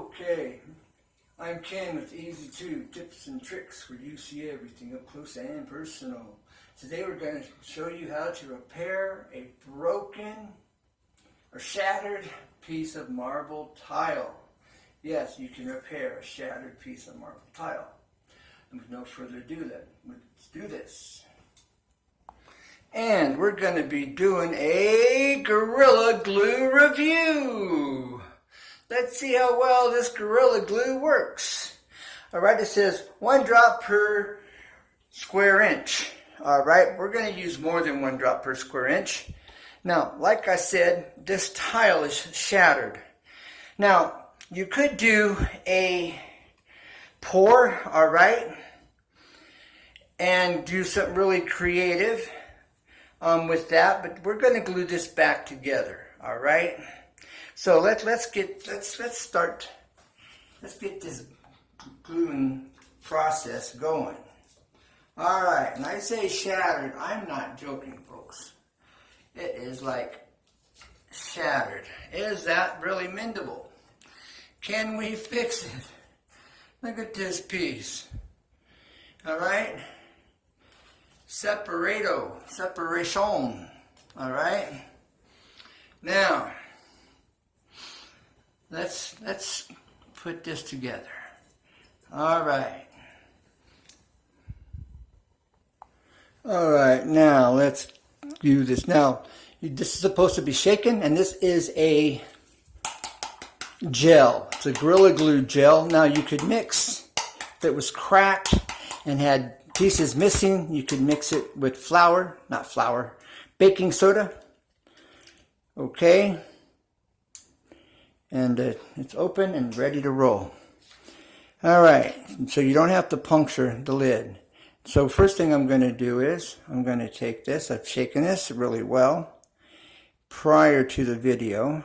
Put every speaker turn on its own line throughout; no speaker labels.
Okay, I'm Ken with EZ2 Tips and Tricks where you see everything up close and personal. Today we're going to show you how to repair a broken or shattered piece of marble tile. Yes, you can repair a shattered piece of marble tile. And with no further ado, let's do this. And we're going to be doing a Gorilla Glue review. Let's see how well this Gorilla Glue works. Alright, it says 1 drop per square inch. Alright, we're going to use more than 1 drop per square inch. Now, like I said, this tile is shattered. Now, you could do a pour, alright, and do something really creative with that, but we're going to glue this back together, alright? So let's get this gluing process going. All right, and I say shattered, I'm not joking, folks. It is like shattered. Is that really mendable? Can we fix it? Look at this piece. All right, separation. All right, now. Let's put this together. All right. All right, now let's do this. Now, this is supposed to be shaken, and this is a gel. It's a Gorilla Glue gel. Now, you could mix, if it was cracked and had pieces missing, you could mix it with baking soda. Okay. And it's open and ready to roll. All right, so you don't have to puncture the lid. So first thing I'm going to do is I'm going to take this. I've shaken this really well prior to the video.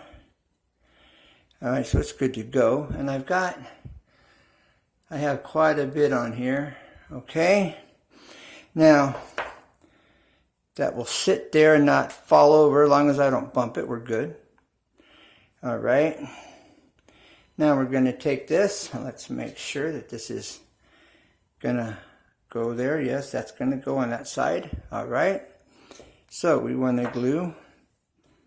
All right, so it's good to go. And I have quite a bit on here. Okay. Now, that will sit there and not fall over as long as I don't bump it. We're good. All right, now we're going to take this. Let's make sure that this is going to go there. Yes, that's going to go on that side. All right, so we want to glue.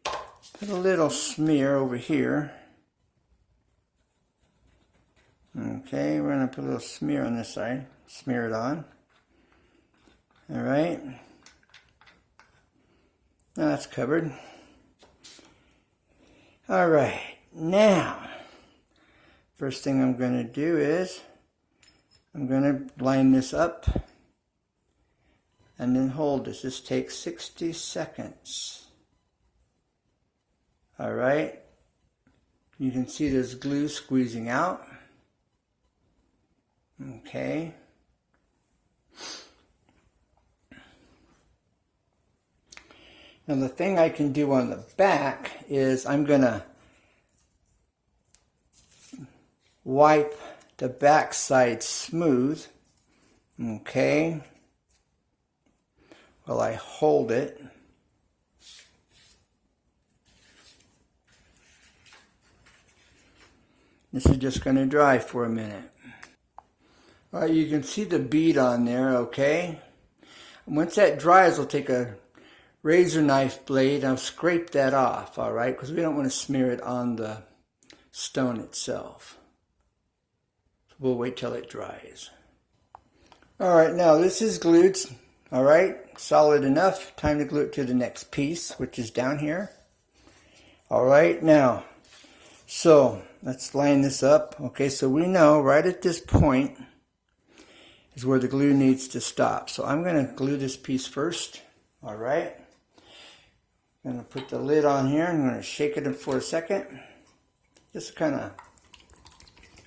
Put a little smear over here. Okay, we're going to put a little smear on this side. Smear it on. All right, now that's covered. All right, now, first thing I'm going to do is I'm going to line this up and then hold this. This takes 60 seconds. All right, you can see there's glue squeezing out. Okay. Now the thing I can do on the back is I'm going to wipe the back side smooth, okay, while I hold it. This is just going to dry for a minute. All right, you can see the bead on there, okay? Once that dries, I'll take a razor knife blade, I'll scrape that off, all right, because we don't want to smear it on the stone itself. So we'll wait till it dries. All right, now this is glued, all right, solid enough. Time to glue it to the next piece, which is down here. All right, now, so let's line this up. Okay, so we know right at this point is where the glue needs to stop. So I'm going to glue this piece first, all right. I'm going to put the lid on here. I'm going to shake it for a second. Just kind of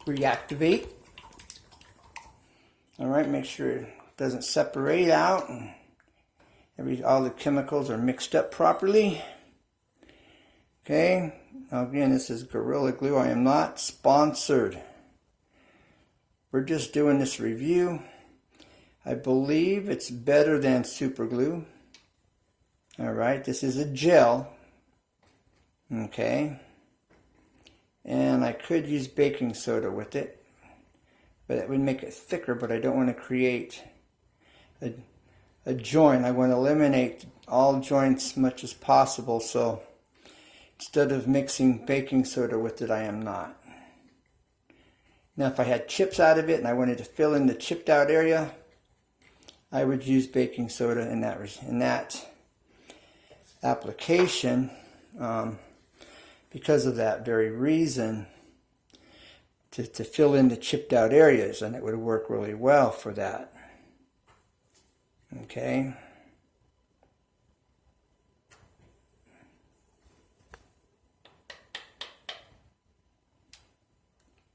reactivate. All right, make sure it doesn't separate out. All the chemicals are mixed up properly. Okay, now again, this is Gorilla Glue. I am not sponsored. We're just doing this review. I believe it's better than super glue. All right, this is a gel. Okay. And and I could use baking soda with it, but it would make it thicker, but I don't want to create a joint. I want to eliminate all joints as much as possible, so instead of mixing baking soda with it, I am not. Now if I had chips out of it and I wanted to fill in the chipped out area, I would use baking soda in that application, because of that very reason, to fill in the chipped out areas, and it would work really well for that. Okay.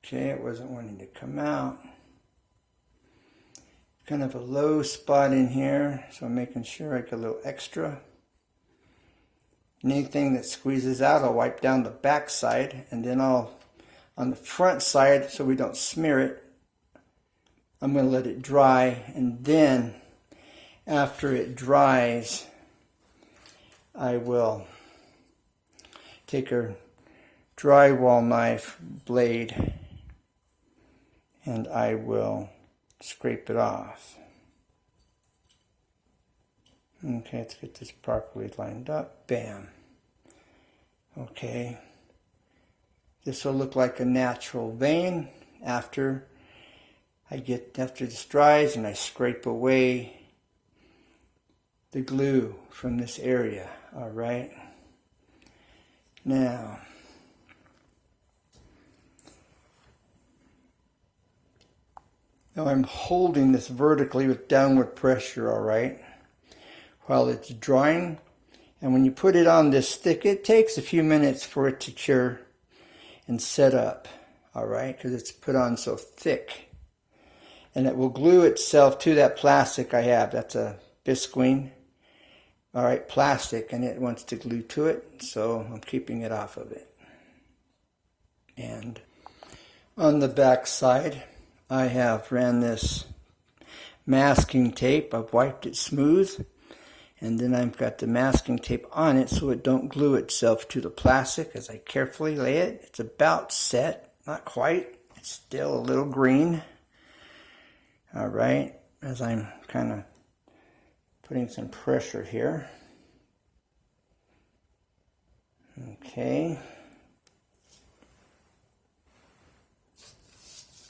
Okay, it wasn't wanting to come out. Kind of a low spot in here, so I'm making sure I get a little extra. Anything that squeezes out, I'll wipe down the back side, and then on the front side, so we don't smear it, I'm going to let it dry, and then after it dries, I will take a drywall knife blade and I will scrape it off. Okay, let's get this properly lined up. Bam. Okay. This will look like a natural vein after this dries and I scrape away the glue from this area. All right. Now, I'm holding this vertically with downward pressure, all right, while it's drying. And when you put it on this stick, it takes a few minutes for it to cure and set up, all right, because it's put on so thick. And it will glue itself to that plastic I have. That's a visqueen, all right, plastic, and it wants to glue to it, so I'm keeping it off of it. And on the back side, I have ran this masking tape. I've wiped it smooth, and then I've got the masking tape on it so it don't glue itself to the plastic as I carefully lay it. It's about set, not quite. It's still a little green. All right, as I'm kind of putting some pressure here. Okay.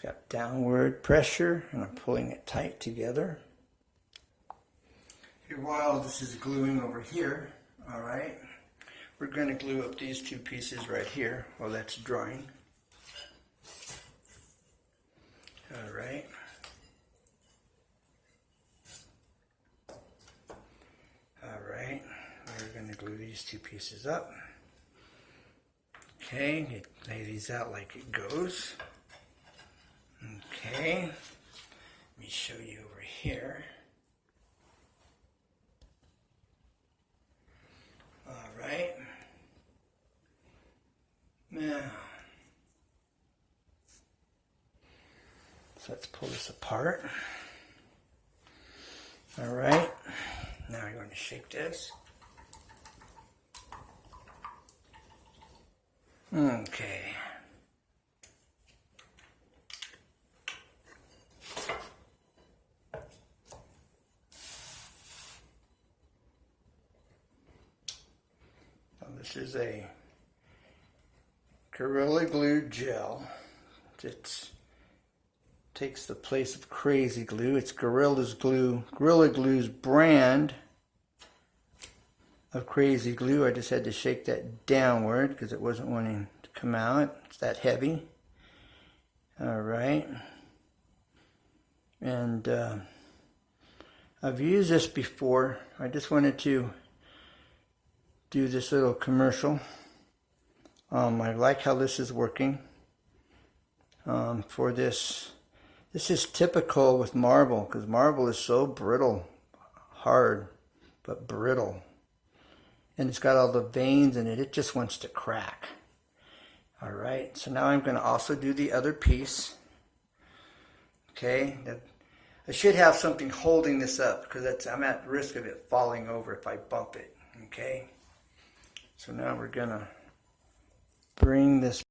Got downward pressure, and I'm pulling it tight together. Here, while this is gluing over here, all right, we're going to glue up these two pieces right here while that's drying. All right. All right, we're going to glue these two pieces up. Okay, lay these out like it goes. Okay, let me show you over here. All right. Now, so let's pull this apart. All right. Now you're going to shake this. Okay. This is a Gorilla Glue gel. It takes the place of Crazy Glue. It's Gorilla Glue's brand of Crazy Glue. I just had to shake that downward because it wasn't wanting to come out. It's that heavy. All right. And I've used this before. I just wanted to do this little commercial. I like how this is working for this. This is typical with marble because marble is so brittle, hard but brittle, and it's got all the veins in it. It just wants to crack. All right, so now I'm going to also do the other piece. Okay, I should have something holding this up because I'm at risk of it falling over if I bump it. Okay. So now we're going to bring this